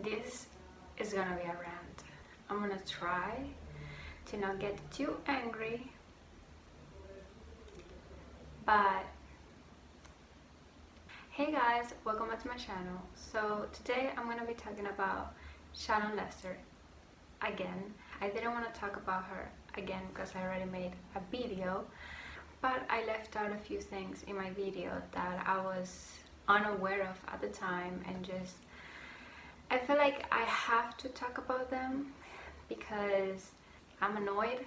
This is gonna be a rant. I'm gonna try to not get too angry, but hey guys, welcome back to my channel. So today I'm gonna be talking about Shallon Lester again. I didn't want to talk about her again because I already made a video, but I left out a few things in my video that I was unaware of at the time, and just I feel like I have to talk about them because I'm annoyed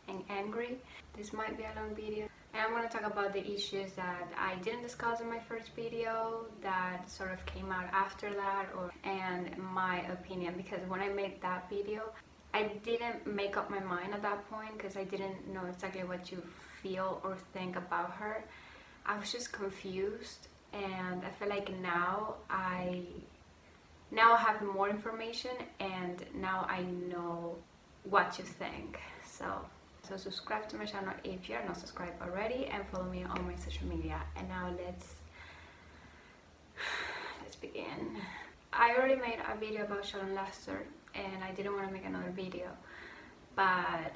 and angry. This might be a long video, and I'm going to talk about the issues that I didn't discuss in my first video that sort of came out after that, and my opinion, because when I made that video I didn't make up my mind at that point because I didn't know exactly what to feel or think about her. I was just confused, and I feel like now I have more information and now I know what to think. So subscribe to my channel if you're not subscribed already, and follow me on my social media. And now let's begin. I already made a video about Shallon Lester and I didn't want to make another video, but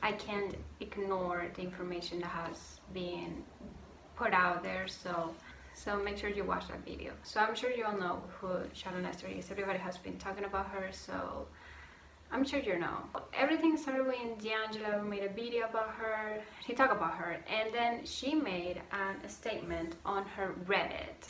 I can't ignore the information that has been put out there, so make sure you watch that video. So I'm sure you all know who Shallon Lester is. Everybody has been talking about her, so I'm sure you know. Everything started when D'Angelo made a video about her. He talked about her, and then she made a statement on her Reddit.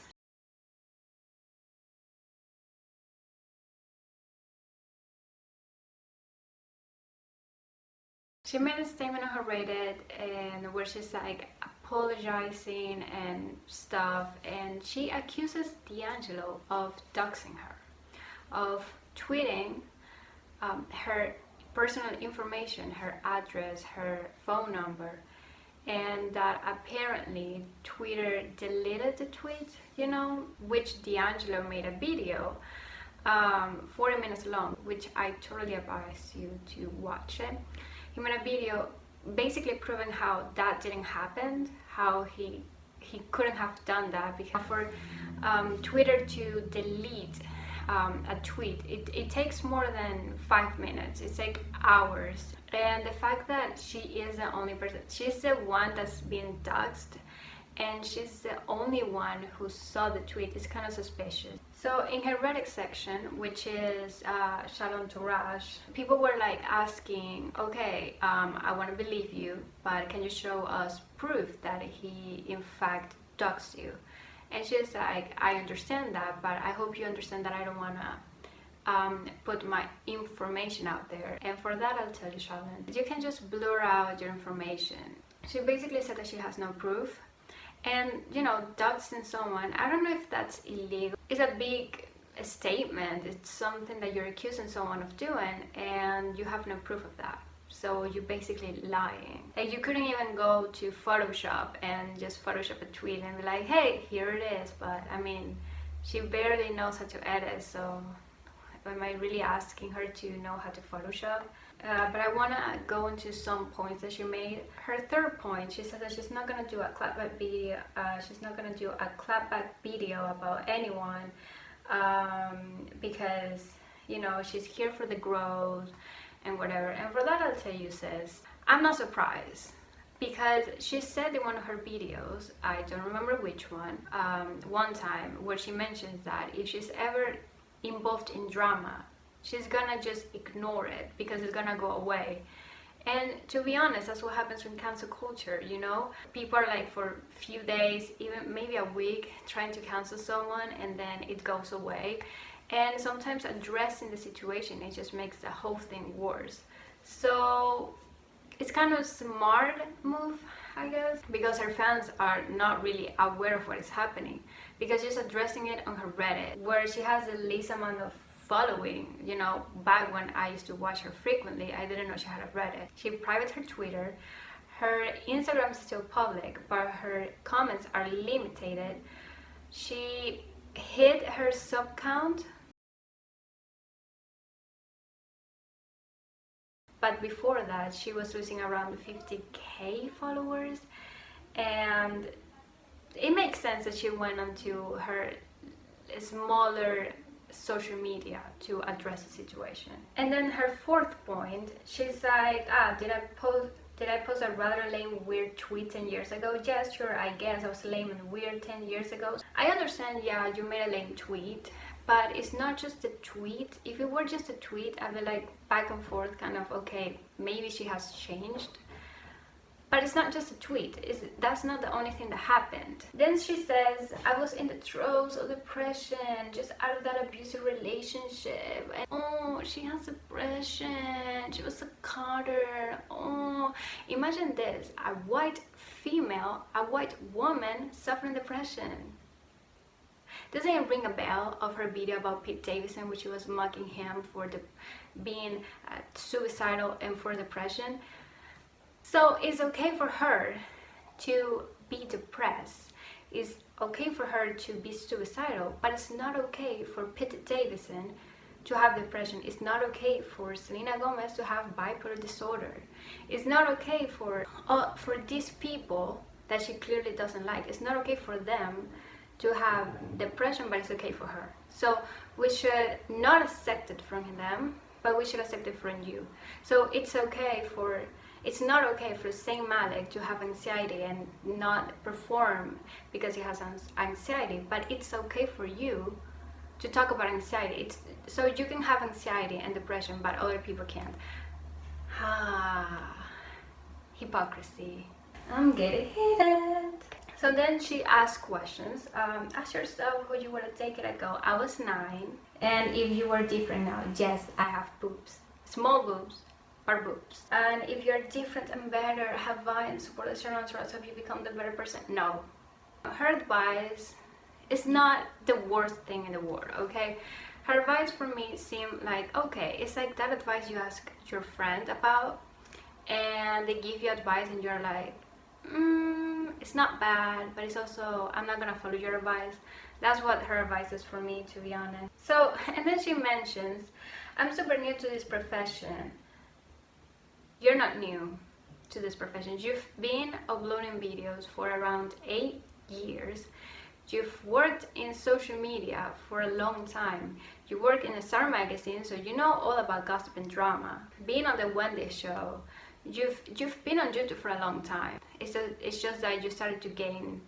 She made a statement on her Reddit, and where she's like apologizing and stuff, and she accuses D'Angelo of doxing her, of tweeting her personal information, her address, her phone number, and that apparently Twitter deleted the tweet, which D'Angelo made a video 40 minutes long, which I totally advise you to watch it. He made a video basically proving how that didn't happen, how he couldn't have done that, because for Twitter to delete a tweet, it takes more than 5 minutes. It's like hours. And the fact that she is the only person, she's the one that's being doxxed, and she's the only one who saw the tweet, is kind of suspicious. So in her Reddit section, which is Shallon Tourage, people were like asking, okay, I want to believe you, but can you show us proof that he in fact doxed you? And she's like, I understand that, but I hope you understand that I don't want to put my information out there. And for that, I'll tell you, Shallon, you can just blur out your information. She basically said that she has no proof. And doxing someone, I don't know if that's illegal. It's a big statement. It's something that you're accusing someone of doing, and you have no proof of that. So you're basically lying. Like, you couldn't even go to Photoshop and just Photoshop a tweet and be like, hey, here it is. But I mean, she barely knows how to edit, so am I really asking her to know how to Photoshop? But I want to go into some points that she made. Her third point, she said that she's not going to do a clapback video. She's not going to do a clapback video about anyone because, she's here for the growth and whatever. And for that, I'll tell you, sis, I'm not surprised, because she said in one of her videos, I don't remember which one time, where she mentions that if she's ever involved in drama, she's gonna just ignore it because it's gonna go away. And to be honest, that's what happens with cancel culture. People are like for a few days, even maybe a week, trying to cancel someone, and then it goes away. And sometimes addressing the situation, it just makes the whole thing worse. So it's kind of a smart move, I guess, because her fans are not really aware of what is happening, because she's addressing it on her Reddit, where she has the least amount of following. Back when I used to watch her frequently, I didn't know she had a Reddit. She privated her Twitter. Her Instagram is still public, but her comments are limited. She hit her sub count, but before that she was losing around 50k followers, and it makes sense that she went onto her smaller social media to address the situation. And then her fourth point, she's like, did I post a rather lame, weird tweet 10 years ago? Yes, sure, I guess I was lame and weird 10 years ago. I understand, yeah, you made a lame tweet, but it's not just a tweet. If it were just a tweet, I'd be like back and forth, kind of, okay, maybe she has changed. But it's not just a tweet. That's not the only thing that happened. Then she says, I was in the throes of depression, just out of that abusive relationship. And oh, she has depression. She was a Carter. Oh, imagine this. A white female, a white woman suffering depression. Doesn't it ring a bell of her video about Pete Davidson, which she was mocking him for being suicidal and for depression? So it's okay for her to be depressed. It's okay for her to be suicidal, but it's not okay for Pete Davidson to have depression. It's not okay for Selena Gomez to have bipolar disorder. It's not okay for these people that she clearly doesn't like. It's not okay for them to have depression, but it's okay for her. So we should not accept it from them, but we should accept it from you. So it's not okay for Saint Malik to have anxiety and not perform because he has anxiety, but it's okay for you to talk about anxiety. So you can have anxiety and depression, but other people can't. Hypocrisy. I'm getting heated. So then she asked questions. Ask yourself who you would have taken a go. I was 9, and if you were different now, yes, I have boobs. Small boobs. Boobs. And if you're different and better, have value and support the Shallon Lester, help you become the better person. No. Her advice is not the worst thing in the world, okay? Her advice for me seemed like, okay, it's like that advice you ask your friend about, and they give you advice and you're like, it's not bad, but it's also, I'm not gonna follow your advice. That's what her advice is for me, to be honest. So, and then she mentions, I'm super new to this profession. You're not new to this profession. You've been uploading videos for around 8 years. You've worked in social media for a long time. You work in a Star magazine, so you know all about gossip and drama. Being on the Wendy show, you've been on YouTube for a long time. It's just that you started to gain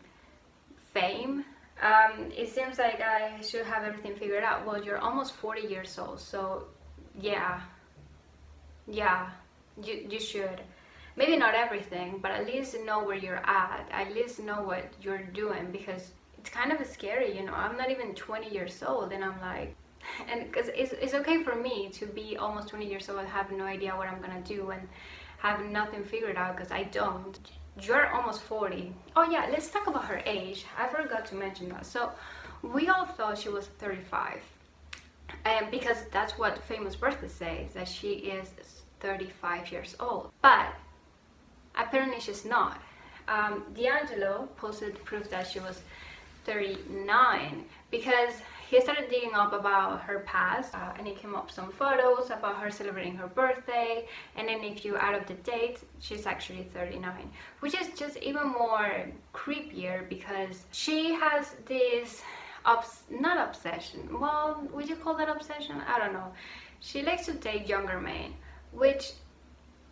fame. It seems like I should have everything figured out. Well, you're almost 40 years old, so yeah. You should. Maybe not everything, but at least know where you're at least know what you're doing, because it's kind of scary, you know. I'm not even 20 years old, and I'm like, and because it's okay for me to be almost 20 years old and have no idea what I'm gonna do and have nothing figured out, because I don't. You're almost 40. Oh yeah, let's talk about her age. I forgot to mention that. So we all thought she was 35, and because that's what Famous Birthday says, that she is 35 years old, but apparently she's not. D'Angelo posted proof that she was 39, because he started digging up about her past, and he came up some photos about her celebrating her birthday, and then if you add up the dates, she's actually 39, which is just even more creepier, because she has this not obsession, well, would you call that obsession? I don't know. She likes to date younger men, which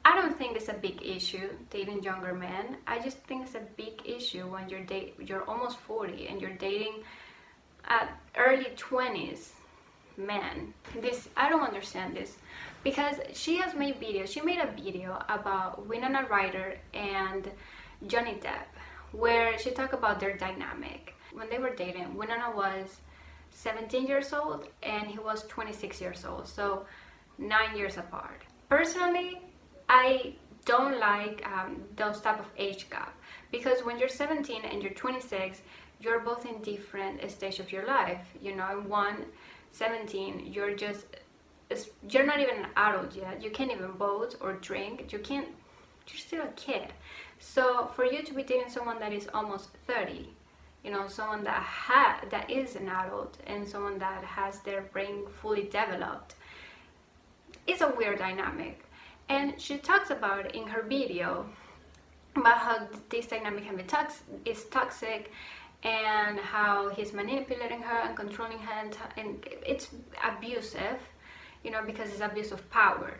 I don't think is a big issue, dating younger men. I just think it's a big issue when you're almost 40 and you're dating at early 20s men. I don't understand this, because she has made videos. She made a video about Winona Ryder and Johnny Depp, where she talked about their dynamic. When they were dating, Winona was 17 years old and he was 26 years old, so 9 years apart. Personally, I don't like those type of age gap, because when you're 17 and you're 26, you're both in different stage of your life. You know, in 17, you're not even an adult yet. You can't even vote or drink. You're still a kid. So for you to be dating someone that is almost 30, you know, someone that is an adult and someone that has their brain fully developed, it's a weird dynamic. And she talks about it in her video about how this dynamic can be toxic, and how he's manipulating her and controlling her, and it's abusive, you know, because it's abuse of power.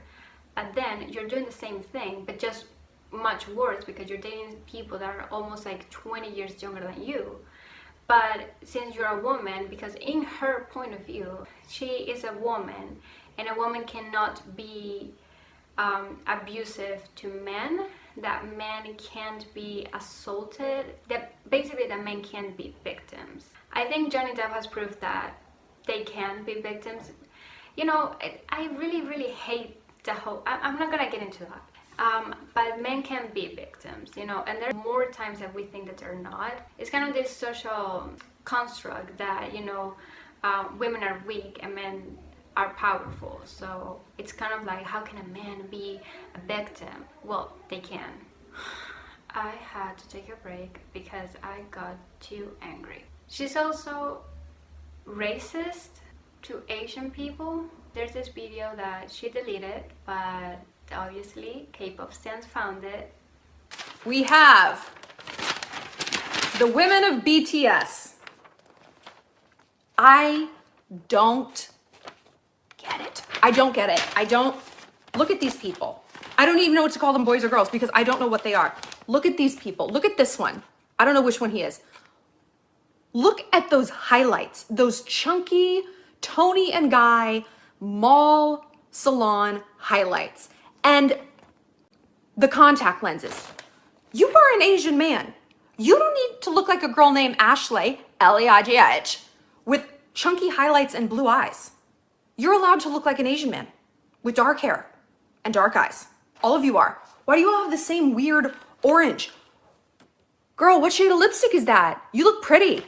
But then you're doing the same thing, but just much worse, because you're dating people that are almost like 20 years younger than you. But since you're a woman, because in her point of view, she is a woman, and a woman cannot be abusive to men, that men can't be assaulted, that basically that men can't be victims. I think Johnny Depp has proved that they can be victims. You know, I really hate the whole, I'm not gonna get into that. But men can be victims, you know, and there are more times that we think that they're not. It's kind of this social construct that, you know, women are weak and men are powerful. So it's kind of like, how can a man be a victim? Well, they can. I had to take a break because I got too angry. She's also racist to Asian people. There's this video that she deleted, but obviously K-pop stans found it. We have the women of BTS. I don't get it. I don't get it. I don't. Look at these people. I don't even know what to call them, boys or girls, because I don't know what they are. Look at these people. Look at this one. I don't know which one he is. Look at those highlights, those chunky Tony and Guy mall salon highlights, and the contact lenses. You are an Asian man. You don't need to look like a girl named Ashley, L-E-I-G-H, with chunky highlights and blue eyes. You're allowed to look like an Asian man with dark hair and dark eyes. All of you are. Why do you all have the same weird orange? Girl, what shade of lipstick is that? You look pretty.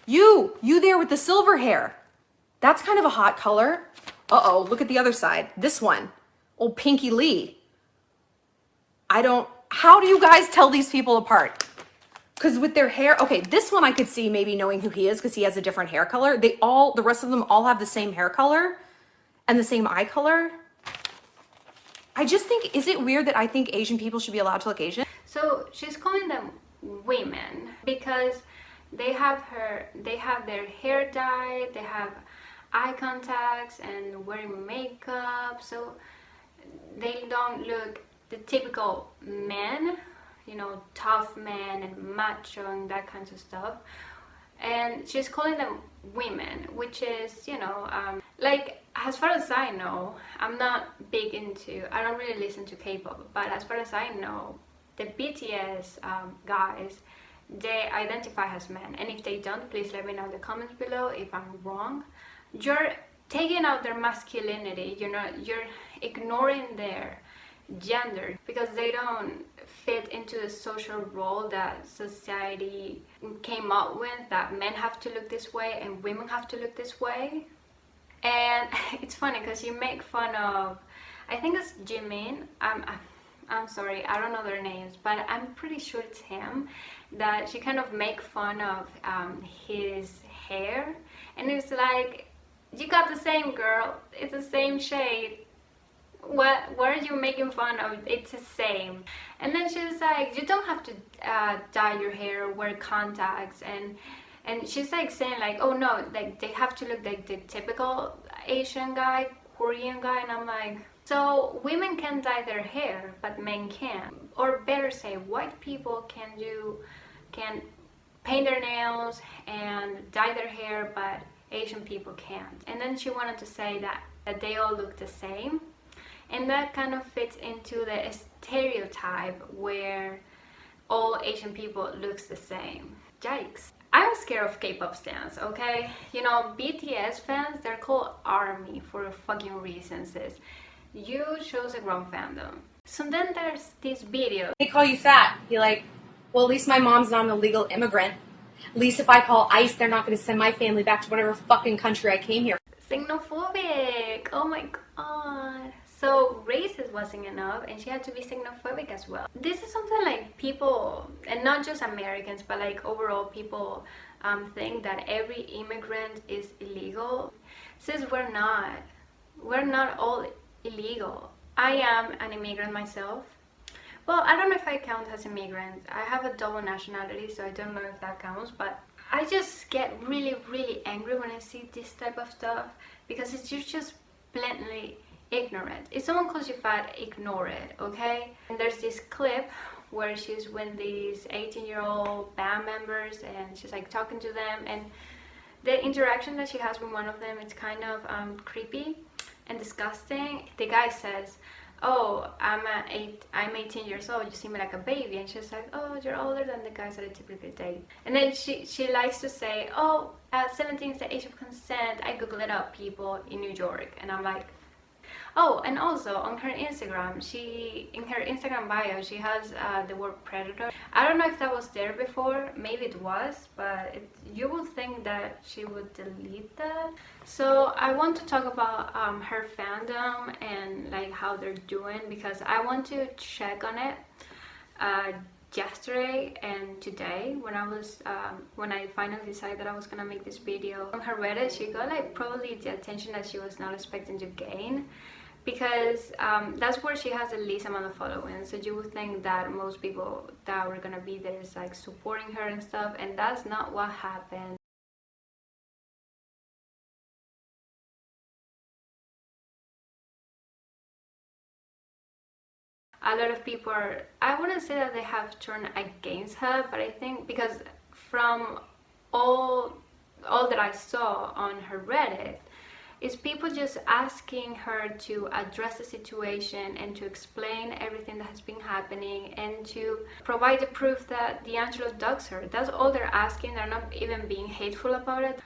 You there with the silver hair. That's kind of a hot color. Uh-oh, look at the other side. This one, old Pinky Lee. How do you guys tell these people apart? Because with their hair, okay, this one I could see maybe knowing who he is because he has a different hair color. The rest of them all have the same hair color and the same eye color. I just think, is it weird that I think Asian people should be allowed to look Asian? So she's calling them women because they have their hair dyed, they have eye contacts and wearing makeup, so they don't look the typical men, you know, tough men and macho and that kinds of stuff. And she's calling them women, which is, you know, like, as far as I know, I don't really listen to K-pop, but as far as I know, the BTS guys, they identify as men. And if they don't, please let me know in the comments below if I'm wrong. You're taking out their masculinity, you know, you're ignoring their gender because they don't fit into the social role that society came up with, that men have to look this way and women have to look this way. And it's funny because you make fun of, I think it's Jimin, I'm sorry, I don't know their names, but I'm pretty sure it's him, that she kind of make fun of his hair, and it's like, you got the same, girl, it's the same shade. What are you making fun of? It's the same. And then she's like, you don't have to dye your hair or wear contacts, and she's like saying like, oh no, like they have to look like the typical Asian guy, Korean guy. And I'm like, so women can dye their hair but men can't, or better say, white people can paint their nails and dye their hair, but Asian people can't. And then she wanted to say that they all look the same. And that kind of fits into the stereotype where all Asian people looks the same. Yikes. I'm scared of K-pop stans, okay? You know, BTS fans, they're called ARMY for fucking reasons. You chose a wrong fandom. So then there's this video. They call you fat. You're like, well, at least my mom's not an illegal immigrant. At least if I call ICE, they're not going to send my family back to whatever fucking country I came here. Xenophobic. Oh my god. So racist wasn't enough, and she had to be xenophobic as well. This is something like people, and not just Americans, but like overall people think that every immigrant is illegal. Since we're not all illegal. I am an immigrant myself, Well, I don't know if I count as immigrant. I have a double nationality, so I don't know if that counts, but I just get really, really angry when I see this type of stuff because it's just blatantly ignorant. If someone calls you fat, ignore it, okay? And there's this clip where she's with these 18-year-old band members and she's like talking to them, and the interaction that she has with one of them, it's kind of creepy and disgusting. The guy says, "Oh, I'm 18 years old, you see me like a baby," and she's like, "Oh, you're older than the guys that I typically date." And then she likes to say, "Oh, 17 is the age of consent. I googled it up, people, in New York." And I'm like, oh, and also on her Instagram, in her Instagram bio, she has the word predator. I don't know if that was there before, maybe it was, but you would think that she would delete that. So I want to talk about her fandom and like how they're doing, because I want to check on it yesterday and today when I finally decided that I was gonna make this video. On her Reddit, she got like probably the attention that she was not expecting to gain, because that's where she has the least amount of following. So you would think that most people that were gonna be there is like supporting her and stuff, and that's not what happened. A lot of people are, I wouldn't say that they have turned against her, but I think because from all that I saw on her Reddit is people just asking her to address the situation and to explain everything that has been happening and to provide the proof that D'Angelo doxed her. That's all they're asking. They're not even being hateful about it.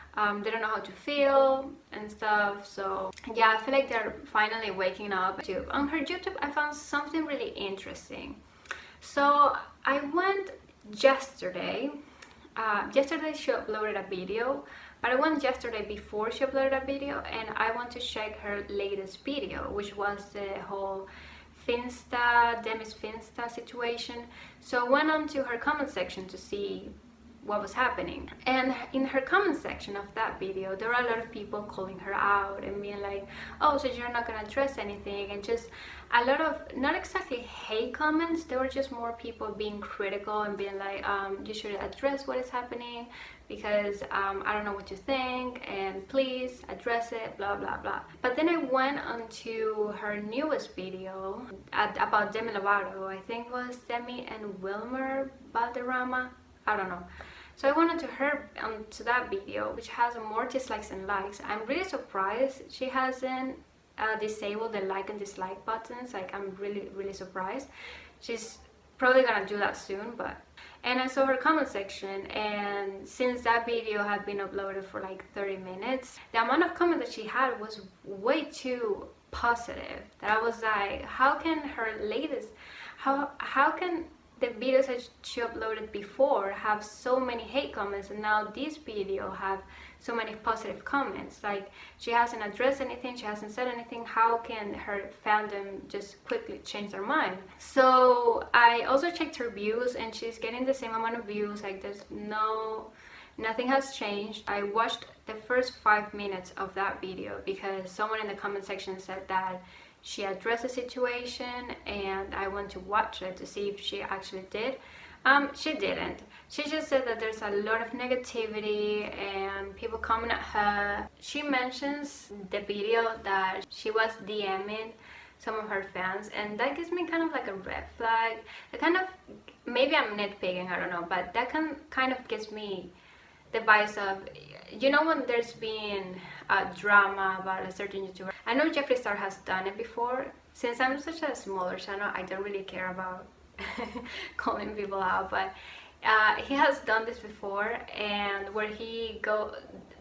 They don't know how to feel and stuff. So yeah, I feel like they're finally waking up. On her YouTube, I found something really interesting. So I went yesterday. Yesterday she uploaded a video, but I went yesterday before she uploaded a video, and I want to check her latest video, which was the whole Demis Finsta situation. So I went on to her comment section to see what was happening, and in her comment section of that video there are a lot of people calling her out and being like, "Oh, so you're not gonna address anything," and just a lot of not exactly hate comments. There were just more people being critical and being like, you should address what is happening because I don't know what you think, and please address it, blah blah blah. But then I went on to her newest video about Demi Lovato. I think it was Demi and Wilmer Valderrama, I don't know. So I went onto that video, which has more dislikes than likes. I'm really surprised she hasn't disabled the like and dislike buttons. Like, I'm really surprised. She's probably gonna do that soon. And I saw her comment section, and since that video had been uploaded for like 30 minutes, the amount of comment that she had was way too positive, that I was like, how can her latest, how can the videos that she uploaded before have so many hate comments, and now this video have so many positive comments? Like, she hasn't addressed anything, she hasn't said anything. How can her fandom just quickly change their mind? So I also checked her views, and she's getting the same amount of views. Like, there's nothing has changed. I watched the first 5 minutes of that video because someone in the comment section said that she addressed the situation, and I went to watch it to see if she actually did. She didn't. She just said that there's a lot of negativity and people coming at her. She mentions the video that she was DMing some of her fans, and that gives me kind of like a red flag. It kind of, maybe I'm nitpicking, I don't know, but that kind of gives me the vibes of, you know, when there's been a drama about a certain YouTuber. I know Jeffree Star has done it before. Since I'm such a smaller channel, I don't really care about calling people out, but he has done this before, and where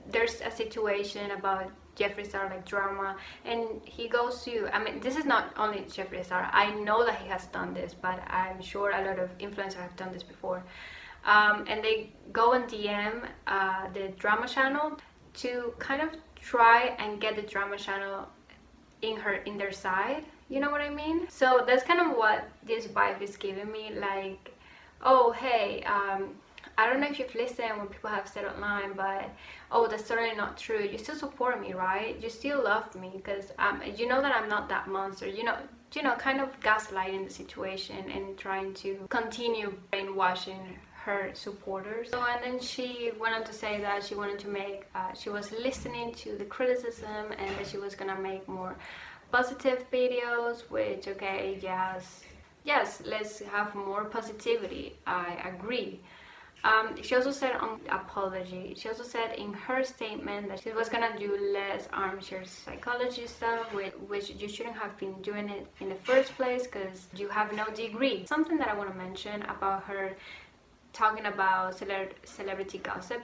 there's a situation about Jeffree Star, like drama, and he goes to, I mean, this is not only Jeffree Star, I know that he has done this, but I'm sure a lot of influencers have done this before. And they go and DM the drama channel to kind of try and get the drama channel in their side, you know what I mean? So that's kind of what this vibe is giving me, like, oh hey, I don't know if you've listened when people have said online, but oh, that's totally not true. You still support me, right? You still love me because you know that I'm not that monster. Kind of gaslighting the situation and trying to continue brainwashing her supporters. So, and then she went on to say that she wanted to make, she was listening to the criticism and that she was gonna make more positive videos, which, okay, yes, let's have more positivity. I agree. She also said on apology, she also said in her statement that she was gonna do less armchair psychology stuff, which you shouldn't have been doing it in the first place because you have no degree. Something that I want to mention about her talking about celebrity gossip,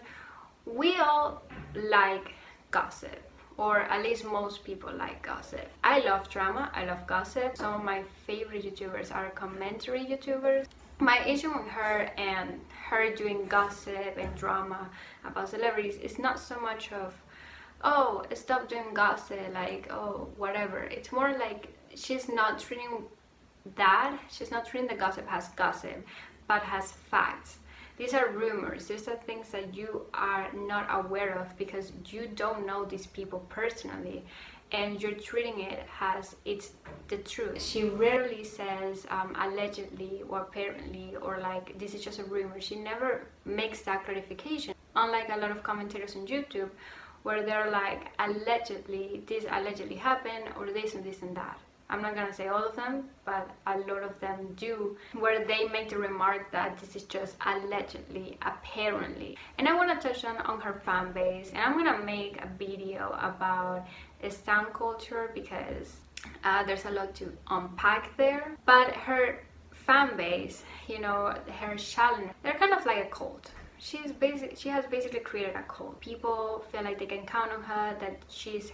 we all like gossip, or at least most people like gossip. I love drama, I love gossip. Some of my favorite YouTubers are commentary YouTubers. My issue with her and her doing gossip and drama about celebrities is not so much of, oh, stop doing gossip, like, oh, whatever. It's more like she's not treating the gossip as gossip, but as facts. These are rumors. These are things that you are not aware of because you don't know these people personally, and you're treating it as it's the truth. She rarely says allegedly or apparently or like this is just a rumor. She never makes that clarification. Unlike a lot of commentators on YouTube where they're like, allegedly, this allegedly happened, or this and this and that. I'm not gonna say all of them, but a lot of them do, where they make the remark that this is just allegedly, apparently. And I want to touch on her fan base, and I'm gonna make a video about stan culture because there's a lot to unpack there. But her fan base, her Shallon, they're kind of like a cult. She has basically created a cult. People feel like they can count on her, that she's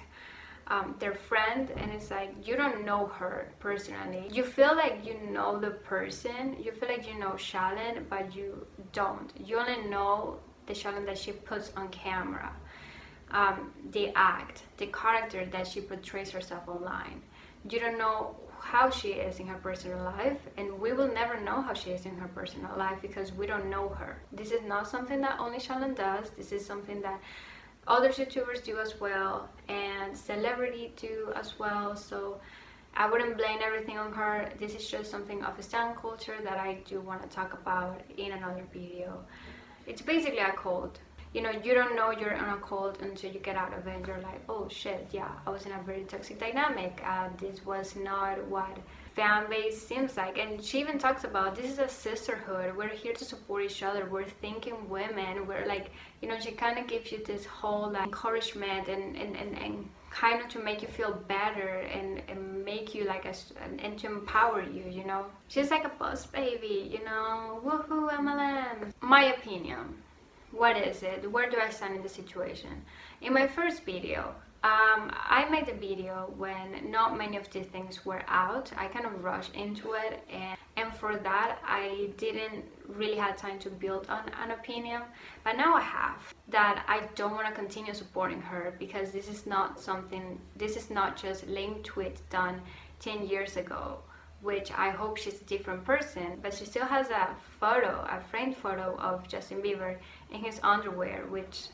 their friend, and it's like you don't know her personally. You feel like you know the person, you feel like you know Shallon, but you don't. You only know the Shallon that she puts on camera, the act, the character that she portrays herself online. You don't know how she is in her personal life, and we will never know how she is in her personal life because we don't know her. This is not something that only Shallon does. This is something that other YouTubers do as well, and celebrity do as well. So I wouldn't blame everything on her. This is just something of a stan culture that I do want to talk about in another video. It's basically a cult. You don't know you're in a cult until you get out of it and you're like, oh shit, yeah, I was in a very toxic dynamic. This was not what fan base seems like. And she even talks about this is a sisterhood. We're here to support each other. We're thinking women. We're like, she kind of gives you this whole like encouragement and kind of to make you feel better and make you like and to empower you. She's like a boss baby. Woohoo, MLM. My opinion. What is it? Where do I stand in the situation? In my first video, I made the video when not many of these things were out. I kind of rushed into it, and for that I didn't really have time to build on an opinion. But now I have. That I don't want to continue supporting her because this is not just lame tweets done 10 years ago, which I hope she's a different person, but she still has a framed photo of Justin Bieber in his underwear, which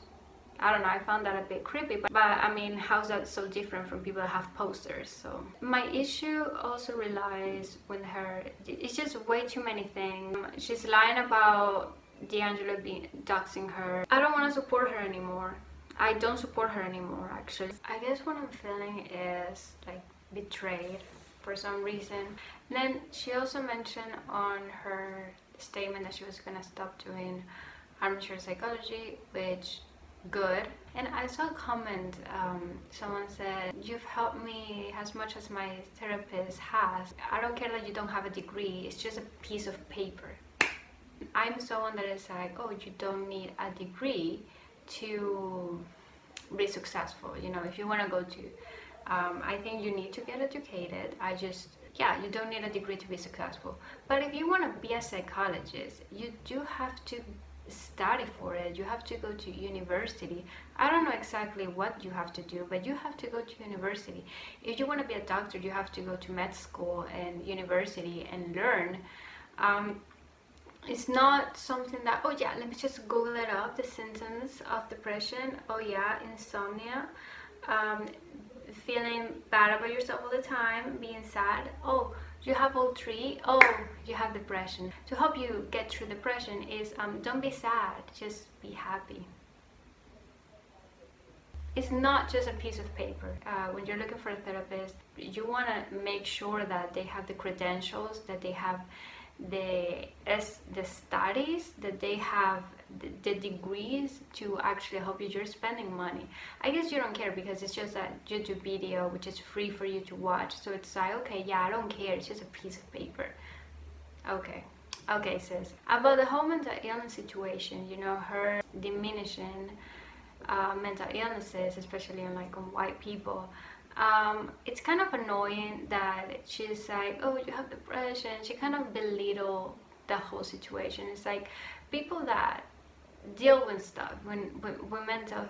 I don't know, I found that a bit creepy, but I mean, how's that so different from people that have posters? So my issue also relies with her, it's just way too many things. She's lying about D'Angelo doxing her. I don't want to support her anymore. I don't support her anymore, actually. I guess what I'm feeling is like betrayed for some reason. And then she also mentioned on her statement that she was gonna stop doing armchair psychology, which good. And I saw a comment, someone said, you've helped me as much as my therapist has. I don't care that you don't have a degree, it's just a piece of paper. I'm someone that is like, oh, you don't need a degree to be successful. If you want to go to I think you need to get educated. You don't need a degree to be successful. But if you want to be a psychologist, you do have to study for it. You have to go to university. I don't know exactly what you have to do, but you have to go to university. If you want to be a doctor, you have to go to med school and university and learn. It's not something that, oh yeah, let me just Google it up, the symptoms of depression. Oh yeah, insomnia, feeling bad about yourself all the time, being sad. Oh, you have all three. Oh, you have depression. To help you get through depression is don't be sad, just be happy. It's not just a piece of paper. When you're looking for a therapist, you want to make sure that they have the credentials, that they have the studies, that they have the degrees to actually help you. You're spending money. I guess you don't care because it's just a YouTube video which is free for you to watch. So it's like, okay, yeah, I don't care. It's just a piece of paper. Okay, sis. About the whole mental illness situation, you know, her diminishing mental illnesses, especially in like on white people. It's kind of annoying that she's like, oh, you have depression. She kind of belittle the whole situation. It's like people that deal with stuff with mental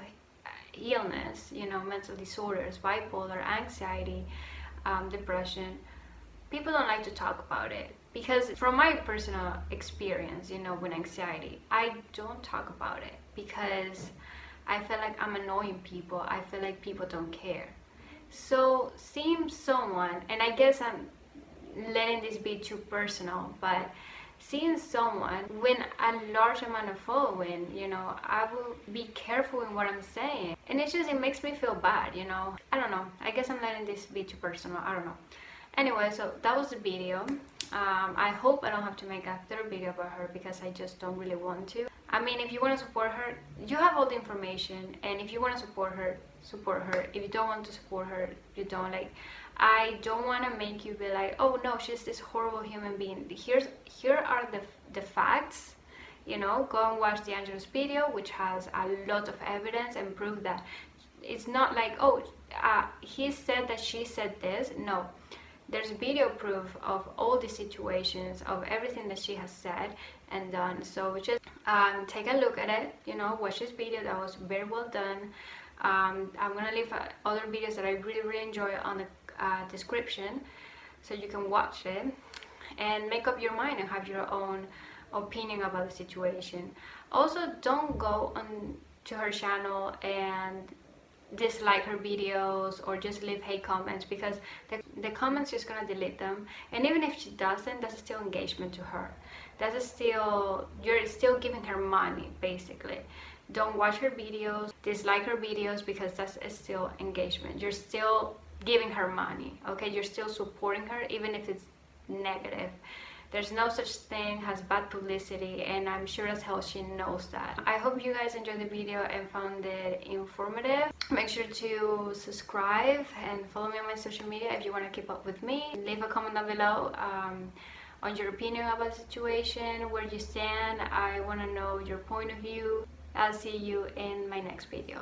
illness, you know, mental disorders, bipolar, anxiety, depression, people don't like to talk about it. Because from my personal experience, you know, with anxiety, I don't talk about it because I feel like I'm annoying people. I feel like people don't care. So seeing someone, and I guess I'm letting this be too personal, but seeing someone with a large amount of following, you know, I will be careful in what I'm saying. And it makes me feel bad, you know. I don't know. I guess I'm letting this be too personal. I don't know. Anyway, so that was the video. I hope I don't have to make a third video about her because I just don't really want to. I mean, if you want to support her, you have all the information, and if you want to support her, support her. If you don't want to support her, you don't. Like, I don't want to make you be like, oh no, she's this horrible human being. Here are the facts. You know, go and watch D'Angelo's video, which has a lot of evidence and proof that it's not like, oh, he said that she said this. No. There's video proof of all the situations, of everything that she has said and done. So just take a look at it, you know, watch this video. That was very well done. I'm gonna leave other videos that I really enjoy on the description, so you can watch it and make up your mind and have your own opinion about the situation. Also, don't go on to her channel and dislike her videos or just leave hate comments, because the comments just gonna delete them. And even if she doesn't, that's still engagement to her. You're still giving her money, basically. Don't watch her videos, dislike her videos, because that's still engagement. You're still giving her money, okay? You're still supporting her, even if it's negative. There's no such thing as bad publicity, and I'm sure as hell she knows that. I hope you guys enjoyed the video and found it informative. Make sure to subscribe and follow me on my social media if you want to keep up with me. Leave a comment down below on your opinion about the situation, where you stand. I want to know your point of view. I'll see you in my next video.